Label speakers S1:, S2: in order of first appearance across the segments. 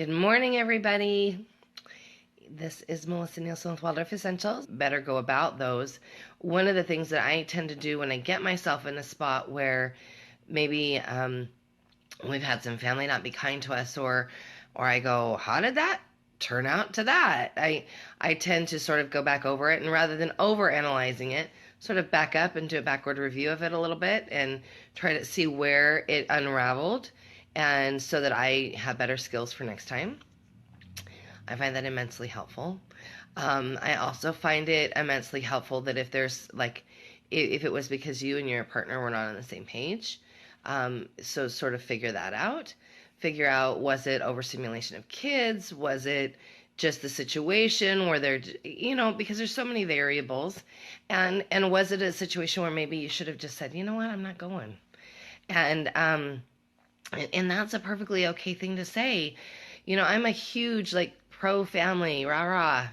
S1: Good morning, everybody. This is Melisa Nielsen with Waldorf Essentials. Better go about those. One of the things that I tend to do when I get myself in a spot where maybe we've had some family not be kind to us, or I go, how did that turn out to that? I tend to sort of go back over it, and rather than over analyzing it, sort of back up and do a backward review of it a little bit and try to see where it unraveled, and so that I have better skills for next time. I find that immensely helpful. I also find it immensely helpful that if there's if it was because you and your partner were not on the same page, so sort of figure that out. Figure out, was it overstimulation of kids? Was it just the situation where they're, because there's so many variables, and was it a situation where maybe you should have just said, you know what, I'm not going, and that's a perfectly okay thing to say. I'm a huge pro family rah rah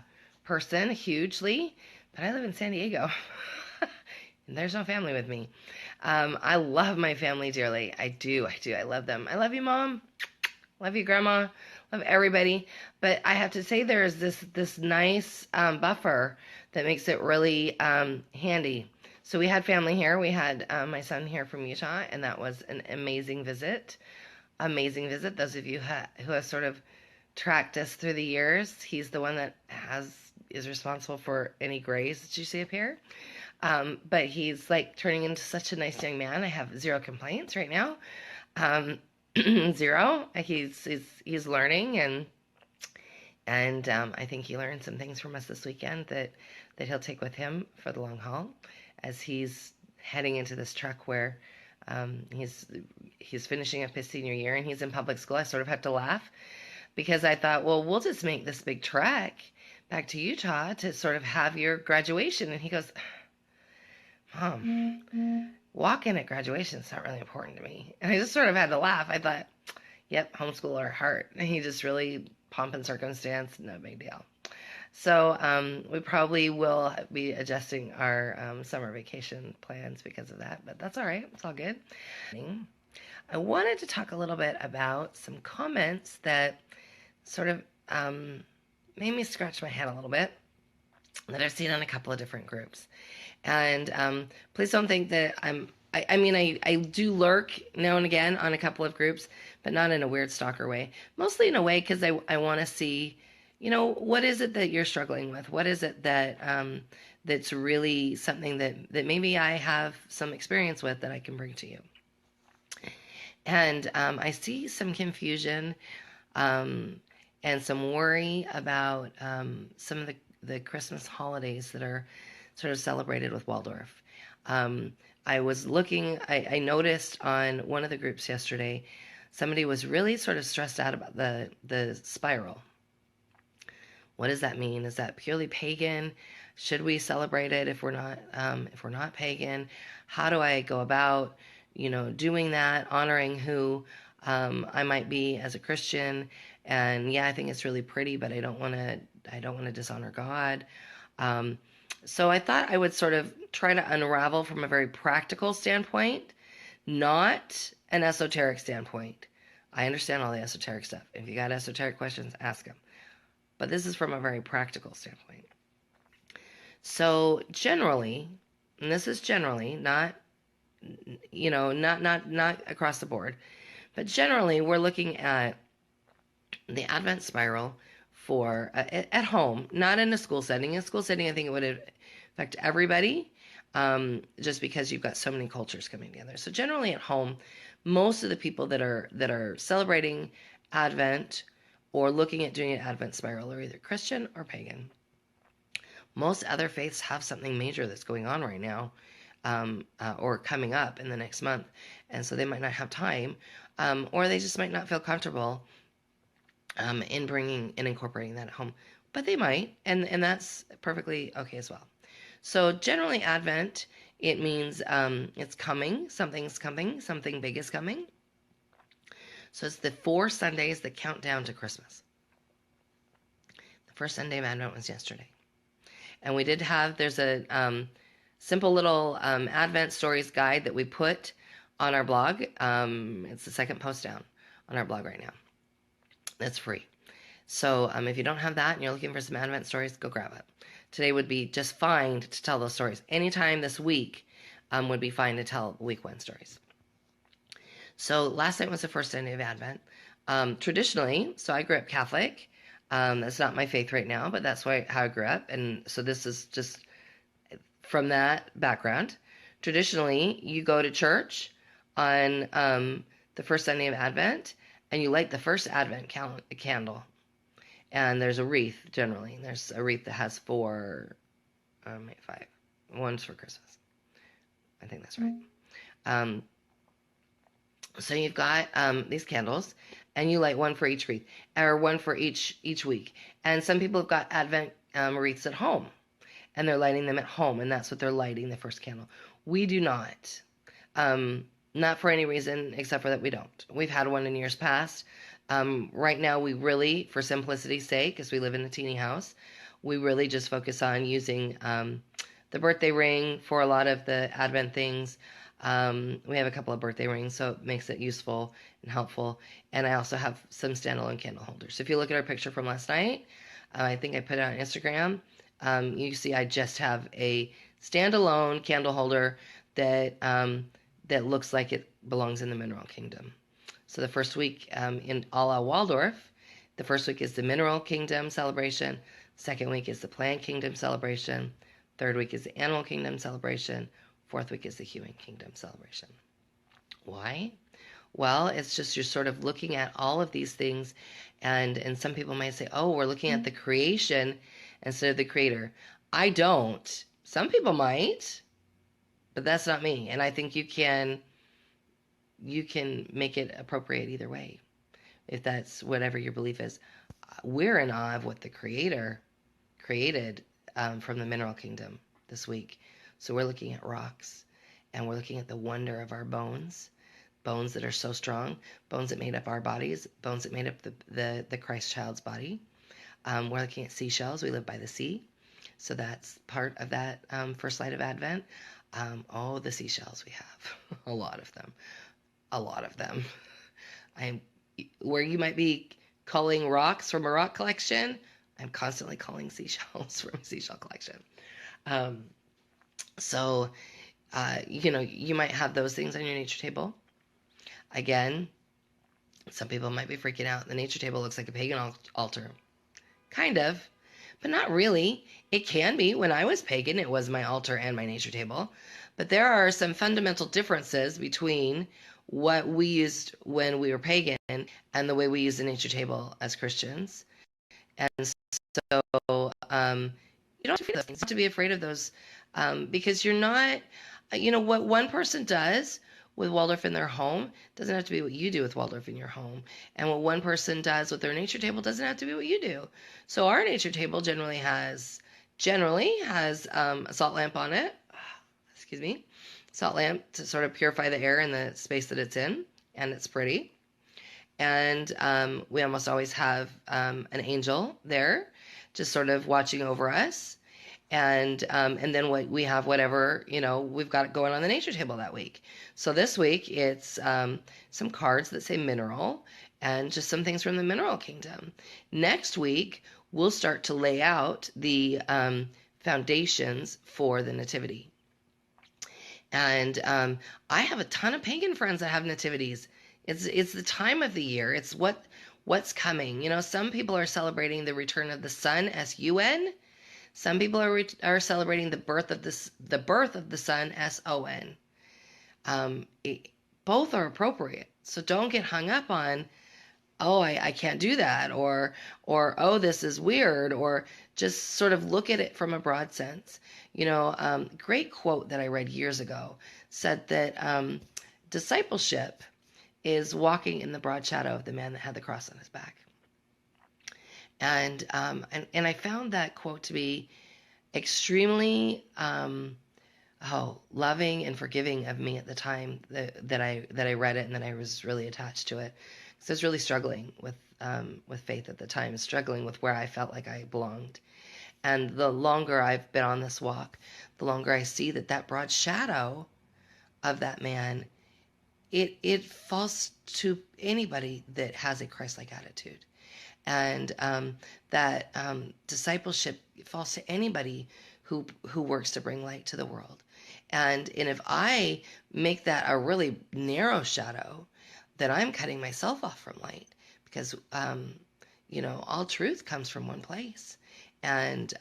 S1: person, hugely, but I live in San Diego. And there's no family with me. I love my family dearly. I do. I love them. I love you, Mom. Love you, Grandma. Love everybody. But I have to say, there is this nice buffer that makes it really handy. So we had family here. We had my son here from Utah, and that was an amazing visit. Amazing visit. Those of you who have sort of tracked us through the years, he's the one that is responsible for any grays that you see up here. But he's turning into such a nice young man. I have zero complaints right now. Zero. He's learning, and I think he learned some things from us this weekend that he'll take with him for the long haul, as he's heading into this truck where he's finishing up his senior year and he's in public school. I sort of have to laugh because I thought, well, we'll just make this big trek back to Utah to sort of have your graduation. And he goes, Mom, walk-in at graduation is not really important to me. And I just sort of had to laugh. I thought, yep, homeschooler at heart. And he just really pomp and circumstance, no big deal. So we probably will be adjusting our summer vacation plans because of that, but that's all right. It's all good. I wanted to talk a little bit about some comments that sort of made me scratch my head a little bit that I've seen on a couple of different groups. And please don't think that I do lurk now and again on a couple of groups, but not in a weird stalker way. Mostly in a way because I want to see, what is it that you're struggling with? What is it that that's really something that maybe I have some experience with that I can bring to you? And I see some confusion and some worry about some of the Christmas holidays that are sort of celebrated with Waldorf. I was looking, I noticed on one of the groups yesterday, somebody was really sort of stressed out about the spiral. What does that mean? Is that purely pagan? Should we celebrate it if we're not pagan? How do I go about, doing that, honoring who I might be as a Christian? And yeah, I think it's really pretty, but I don't want to dishonor God. So I thought I would sort of try to unravel from a very practical standpoint, not an esoteric standpoint. I understand all the esoteric stuff. If you got esoteric questions, ask them. But this is from a very practical standpoint. So generally, and this is generally, not across the board, but generally we're looking at the Advent spiral for at home, not in a school setting. In a school setting, I think it would affect everybody, just because you've got so many cultures coming together. So generally at home, most of the people that are celebrating Advent or looking at doing an Advent spiral are either Christian or pagan. Most other faiths have something major that's going on right now, or coming up in the next month, and so they might not have time, or they just might not feel comfortable in bringing and incorporating that at home, but they might, and that's perfectly okay as well. So generally Advent, it means it's coming, something's coming, something big is coming. So it's the 4 Sundays that count down to Christmas. The first Sunday of Advent was yesterday. And we did have, there's a simple little Advent stories guide that we put on our blog. It's the second post down on our blog right now. That's free. So if you don't have that and you're looking for some Advent stories, go grab it. Today would be just fine to tell those stories. Anytime this week would be fine to tell week 1 stories. So last night was the first Sunday of Advent. Traditionally, so I grew up Catholic. That's not my faith right now, but that's how I grew up. And so this is just from that background. Traditionally, you go to church on the first Sunday of Advent, and you light the first Advent candle. And there's a wreath, generally. There's a wreath that has 5. One's for Christmas. I think that's right. So you've got these candles, and you light one for each wreath, or one for each week. And some people have got Advent wreaths at home, and they're lighting them at home, and that's what they're lighting, the first candle. We do not. Not for any reason except for that we don't. We've had one in years past. Right now, we really, for simplicity's sake, because we live in a teeny house, we really just focus on using the birthday ring for a lot of the Advent things. We have a couple of birthday rings, so it makes it useful and helpful. And I also have some standalone candle holders. So if you look at our picture from last night, I think I put it on Instagram. You see I just have a standalone candle holder that that looks like it belongs in the Mineral Kingdom. So the first week in a la Waldorf, the first week is the Mineral Kingdom celebration. Second week is the Plant Kingdom celebration. Third week is the Animal Kingdom celebration. Fourth week is the Human Kingdom celebration. Why? Well, it's just you're sort of looking at all of these things, and some people might say, oh, we're looking at the creation instead of the creator. I don't. Some people might, but that's not me. And I think you can make it appropriate either way, if that's whatever your belief is. We're in awe of what the creator created from the Mineral Kingdom this week. So we're looking at rocks, and we're looking at the wonder of our bones that are so strong, bones that made up our bodies, bones that made up the Christ child's body. We're looking at seashells. We live by the sea. So that's part of that first light of Advent. The seashells we have. A lot of them. Where you might be culling rocks from a rock collection, I'm constantly culling seashells from a seashell collection. So you might have those things on your nature table. Again, some people might be freaking out. The nature table looks like a pagan altar. Kind of, but not really. It can be. When I was pagan, it was my altar and my nature table. But there are some fundamental differences between what we used when we were pagan and the way we use the nature table as Christians. And so you don't have to be afraid of those because you're not, what one person does with Waldorf in their home doesn't have to be what you do with Waldorf in your home. And what one person does with their nature table doesn't have to be what you do. So our nature table generally has a salt lamp on it. Excuse me. Salt lamp to sort of purify the air in the space that it's in, and it's pretty. And we almost always have an angel there just sort of watching over us. And then we have whatever, we've got going on the nature table that week. So this week it's some cards that say mineral and just some things from the Mineral Kingdom. Next week, we'll start to lay out the foundations for the Nativity. And I have a ton of pagan friends that have nativities. It's the time of the year. It's what's coming. Some people are celebrating the return of the sun, S-U-N. Some people are celebrating the birth of the sun, S-O-N. Both are appropriate. So don't get hung up on, I can't do that, or oh, this is weird, or just sort of look at it from a broad sense. Great quote that I read years ago said that discipleship is walking in the broad shadow of the man that had the cross on his back. And I found that quote to be extremely loving and forgiving of me at the time that I read it and that I was really attached to it. Because I was really struggling with faith at the time, struggling with where I felt like I belonged. And the longer I've been on this walk, the longer I see that broad shadow of that man, it falls to anybody that has a Christ-like attitude. And that discipleship falls to anybody who works to bring light to the world. And if I make that a really narrow shadow, then I'm cutting myself off from light, because all truth comes from one place, and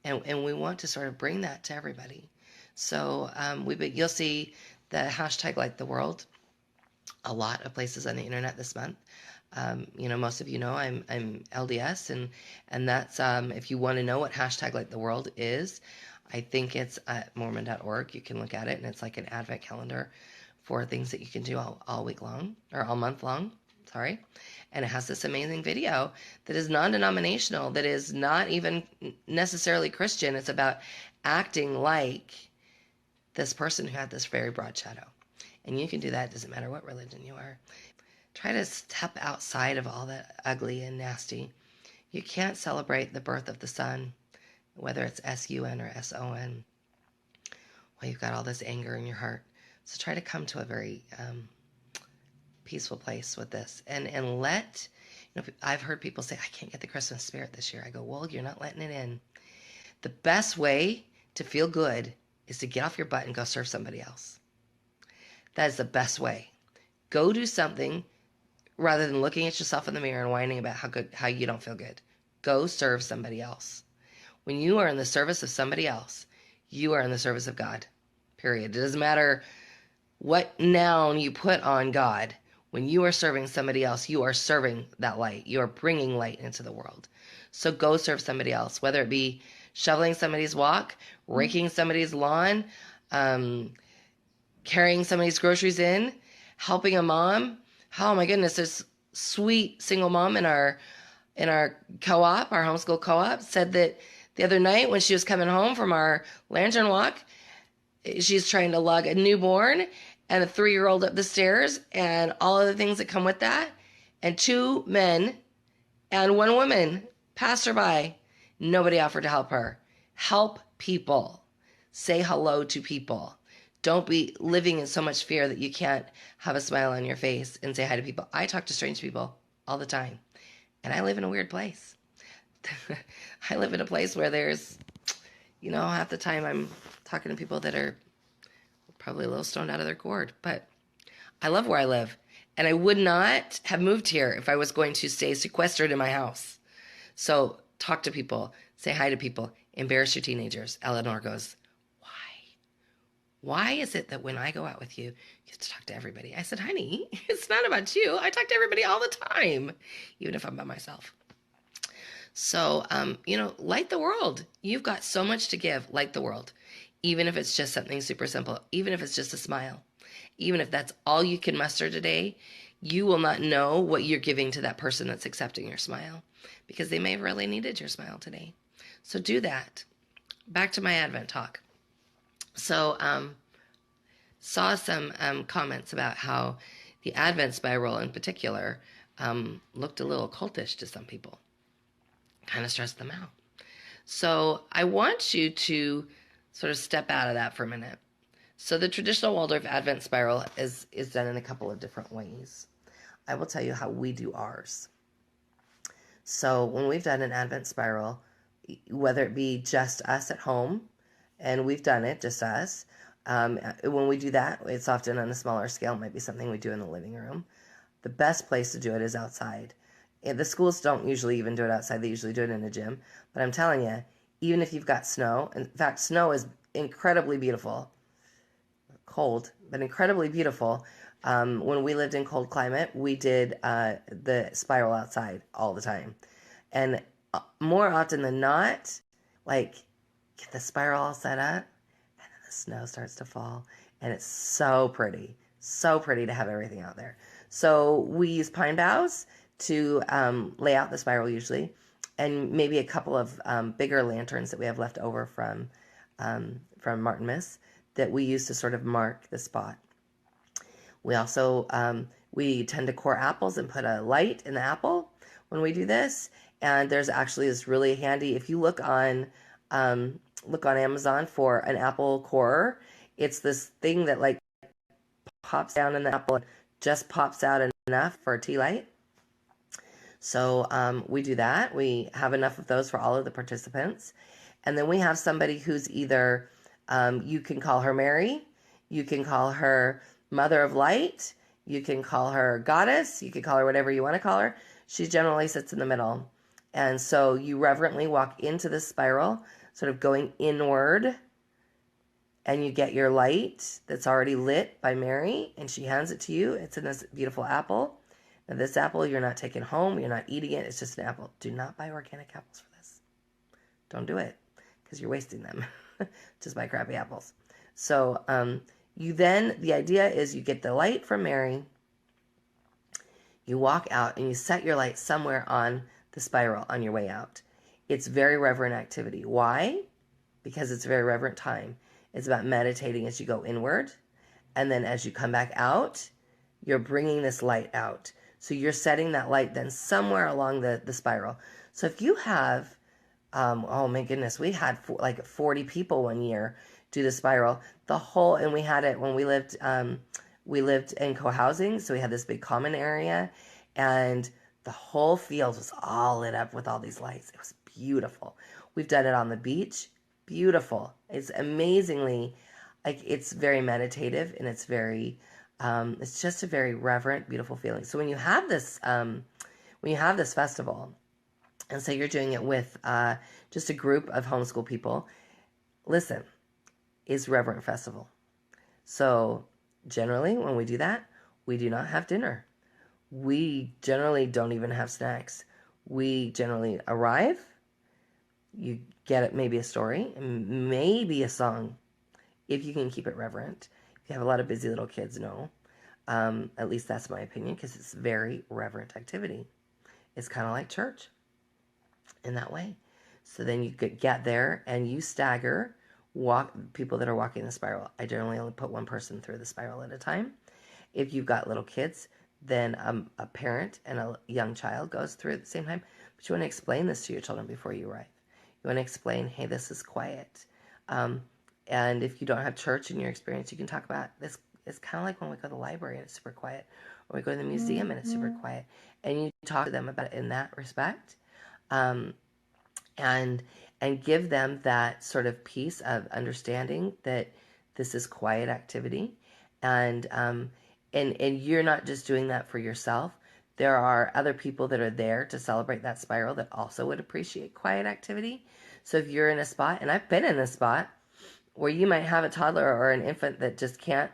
S1: we want to sort of bring that to everybody. So you'll see the hashtag Light the World a lot of places on the internet this month. Most of I'm LDS, and that's if you want to know what hashtag Light the World is, I think it's at Mormon.org. You can look at it, and it's like an advent calendar for things that you can do all week long, or all month long. Sorry. And it has this amazing video that is non-denominational, that is not even necessarily Christian. It's about acting like this person who had this very broad shadow. And you can do that. It doesn't matter what religion you are. Try to step outside of all that ugly and nasty. You can't celebrate the birth of the sun, whether it's S-U-N or S-O-N, while you've got all this anger in your heart. So try to come to a very peaceful place with this. And let, I've heard people say, I can't get the Christmas spirit this year. I go, well, you're not letting it in. The best way to feel good is to get off your butt and go serve somebody else. That is the best way. Go do something rather than looking at yourself in the mirror and whining about how you don't feel good. Go serve somebody else. When you are in the service of somebody else, you are in the service of God, period. It doesn't matter what noun you put on God. When you are serving somebody else, you are serving that light. You are bringing light into the world. So go serve somebody else, whether it be shoveling somebody's walk, raking somebody's lawn, carrying somebody's groceries in, helping a mom. Oh my goodness, this sweet single mom in our co-op, our homeschool co-op, said that the other night when she was coming home from our lantern walk, she's trying to lug a newborn and a 3-year-old up the stairs and all of the things that come with that. And 2 men and 1 woman passed her by. Nobody offered to help her. Help people. Say hello to people. Don't be living in so much fear that you can't have a smile on your face and say hi to people. I talk to strange people all the time. And I live in a weird place. I live in a place where there's, half the time I'm talking to people that are probably a little stoned out of their gourd. But I love where I live. And I would not have moved here if I was going to stay sequestered in my house. So talk to people. Say hi to people. Embarrass your teenagers. Eleanor goes, why is it that when I go out with you, you have to talk to everybody? I said, honey, it's not about you. I talk to everybody all the time, even if I'm by myself. So, light the world. You've got so much to give. Light the world. Even if it's just something super simple. Even if it's just a smile. Even if that's all you can muster today, you will not know what you're giving to that person that's accepting your smile, because they may have really needed your smile today. So do that. Back to my Advent talk. So, saw some comments about how the Advent spiral in particular looked a little cultish to some people. Kind of stressed them out. So I want you to sort of step out of that for a minute. So the traditional Waldorf Advent spiral is done in a couple of different ways. I will tell you how we do ours. So when we've done an Advent spiral, whether it be just us at home, and we've done it, just us. When we do that, it's often on a smaller scale. It might be something we do in the living room. The best place to do it is outside. And the schools don't usually even do it outside. They usually do it in a gym. But I'm telling you, even if you've got snow, in fact, snow is incredibly beautiful. Cold, but incredibly beautiful. When we lived in cold climate, we did the spiral outside all the time. And more often than not, get the spiral all set up, and then the snow starts to fall, and it's so pretty to have everything out there. So we use pine boughs to lay out the spiral usually, and maybe a couple of bigger lanterns that we have left over from Martinmas that we use to sort of mark the spot. We also we tend to core apples and put a light in the apple when we do this. And there's actually this really handy, if you look on Amazon for an apple corer, it's this thing that pops down in the apple and just pops out enough for a tea light. So we do that. We have enough of those for all of the participants. And then we have somebody who's either, you can call her Mary, you can call her Mother of Light, you can call her Goddess, you can call her whatever you want to call her. She generally sits in the middle. And so you reverently walk into this spiral, sort of going inward, and you get your light that's already lit by Mary, and she hands it to you. It's in this beautiful apple. Now, this apple you're not taking home, you're not eating it, it's just an apple. Do not buy organic apples for this. Don't do it, because you're wasting them. Just buy crappy apples. So the idea is you get the light from Mary, you walk out, and you set your light somewhere on the spiral on your way out. It's very reverent activity. Why? Because it's a very reverent time. It's about meditating as you go inward. And then as you come back out, you're bringing this light out. So you're setting that light then somewhere along the spiral. So if you have, oh my goodness, we had like 40 people one year do the spiral. And we had it when we lived in co-housing. So we had this big common area, and the whole field was all lit up with all these lights. It was beautiful. We've done it on the beach. Beautiful. It's amazingly, it's very meditative, and it's very, it's just a very reverent, beautiful feeling. So when you have this festival, and say you're doing it with just a group of homeschool people, listen, it's Reverent Festival. So generally when we do that, we do not have dinner. We generally don't even have snacks. We generally arrive, you get it, maybe a story, maybe a song, if you can keep it reverent. If you have a lot of busy little kids, no. At least that's my opinion, because it's very reverent activity. It's kind of like church in that way. So then you could get there and you stagger, walk people that are walking the spiral. I generally only put one person through the spiral at a time. If you've got little kids, then a parent and a young child goes through at the same time. But you want to explain this to your children before you arrive. You want to explain, hey, this is quiet. And if you don't have church in your experience, you can talk about this. It's kind of like when we go to the library and it's super quiet, or we go to the museum and it's super quiet. And you talk to them about it in that respect. And give them that sort of piece of understanding that this is quiet activity. And you're not just doing that for yourself. There are other people that are there to celebrate that spiral that also would appreciate quiet activity. So if you're in a spot, and I've been in a spot where you might have a toddler or an infant that just can't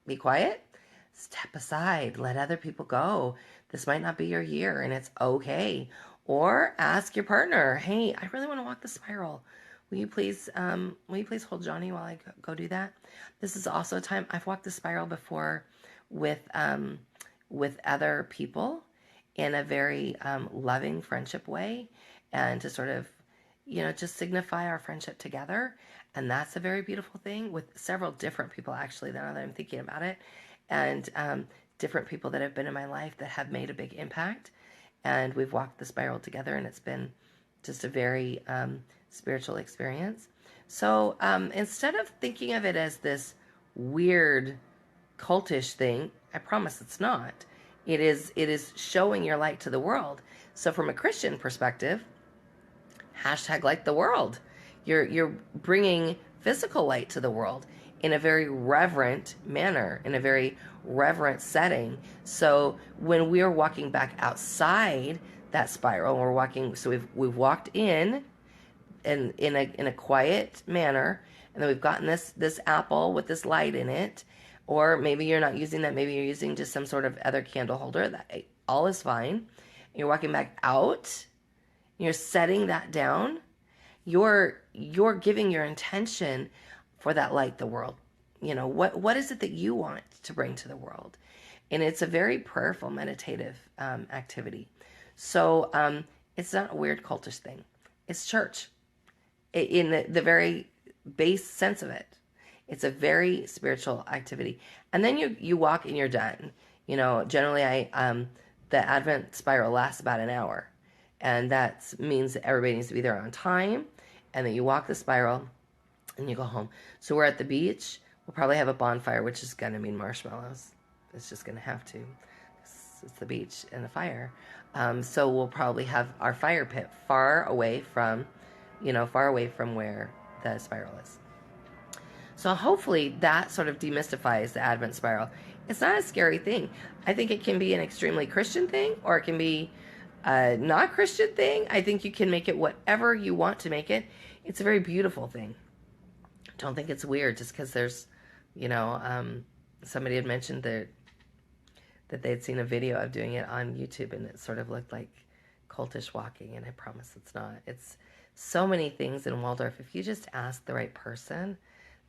S1: be quiet, step aside, let other people go. This might not be your year, and it's okay. Or ask your partner, hey, I really want to walk the spiral. Will you please hold Johnny while I go do that? This is also a time I've walked the spiral before with other people in a very loving friendship way, and to sort of, just signify our friendship together. And that's a very beautiful thing, with several different people, actually, now that I'm thinking about it, and different people that have been in my life that have made a big impact. And we've walked the spiral together, and it's been just a very spiritual experience. So instead of thinking of it as this weird cultish thing, I promise it's not. It is showing your light to the world. So from a Christian perspective, hashtag light the world. You're bringing physical light to the world in a very reverent manner, in a very reverent setting. So when we're walking back outside that spiral, we're walking. So we've walked in a quiet manner, and then we've gotten this apple with this light in it. Or maybe you're not using that. Maybe you're using just some sort of other candle holder. That all is fine. You're walking back out. You're setting that down. You're giving your intention for that light the world. What is it that you want to bring to the world? And it's a very prayerful, meditative activity. So it's not a weird cultish thing. It's church in the very base sense of it. It's a very spiritual activity. And then you walk and you're done. Generally the Advent spiral lasts about an hour. And that means that everybody needs to be there on time. And then you walk the spiral and you go home. So we're at the beach. We'll probably have a bonfire, which is going to mean marshmallows. It's just going to have to. It's the beach and the fire. So we'll probably have our fire pit far away from where the spiral is. So hopefully that sort of demystifies the Advent spiral. It's not a scary thing. I think it can be an extremely Christian thing, or it can be a not Christian thing. I think you can make it whatever you want to make it. It's a very beautiful thing. Don't think it's weird just because there's, somebody had mentioned that they'd seen a video of doing it on YouTube, and it sort of looked like cultish walking, and I promise it's not. It's so many things in Waldorf. If you just ask the right person,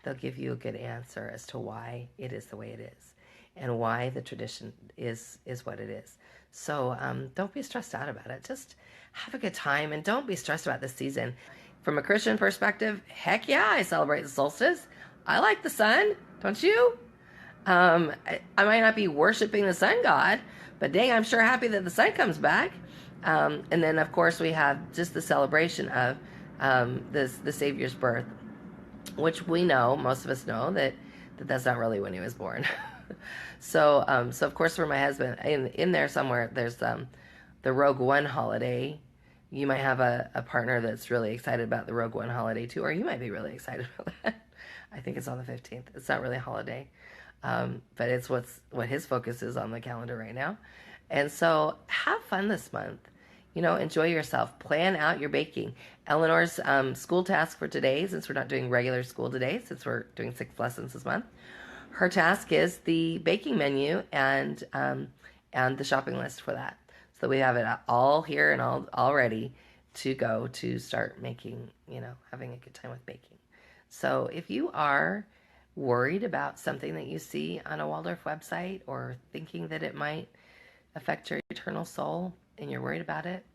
S1: they'll give you a good answer as to why it is the way it is and why the tradition is what it is. So don't be stressed out about it. Just have a good time, and don't be stressed about this season. From a Christian perspective, heck yeah, I celebrate the solstice. I like the sun, don't you? I might not be worshiping the sun god, but dang, I'm sure happy that the sun comes back. And then, of course, we have just the celebration of the Savior's birth, which we know, most of us know, that's not really when he was born. So of course, for my husband, in there somewhere, there's the Rogue One holiday. You might have a partner that's really excited about the Rogue One holiday too, or you might be really excited about that. I think it's on the 15th. It's not really a holiday, but it's what his focus is on the calendar right now. And so have fun this month. Enjoy yourself. Plan out your baking. Eleanor's school task for today, since we're not doing regular school today, since we're doing 6 lessons this month, her task is the baking menu and the shopping list for that. So we have it all here and all ready to go to start making, having a good time with baking. So if you are worried about something that you see on a Waldorf website, or thinking that it might affect your eternal soul, and you're worried about it,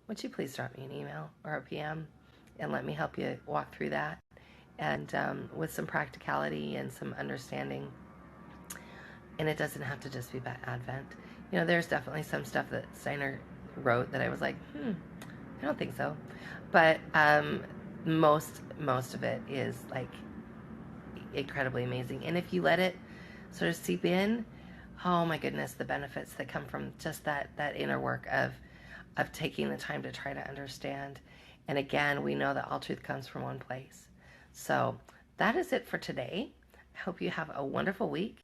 S1: would you please drop me an email or a PM and let me help you walk through that, and with some practicality and some understanding. And it doesn't have to just be about Advent. There's definitely some stuff that Steiner wrote that I was like, I don't think so. But most of it is like incredibly amazing. And if you let it sort of seep in, oh my goodness, the benefits that come from just that inner work of taking the time to try to understand. And again, we know that all truth comes from one place. So that is it for today. I hope you have a wonderful week.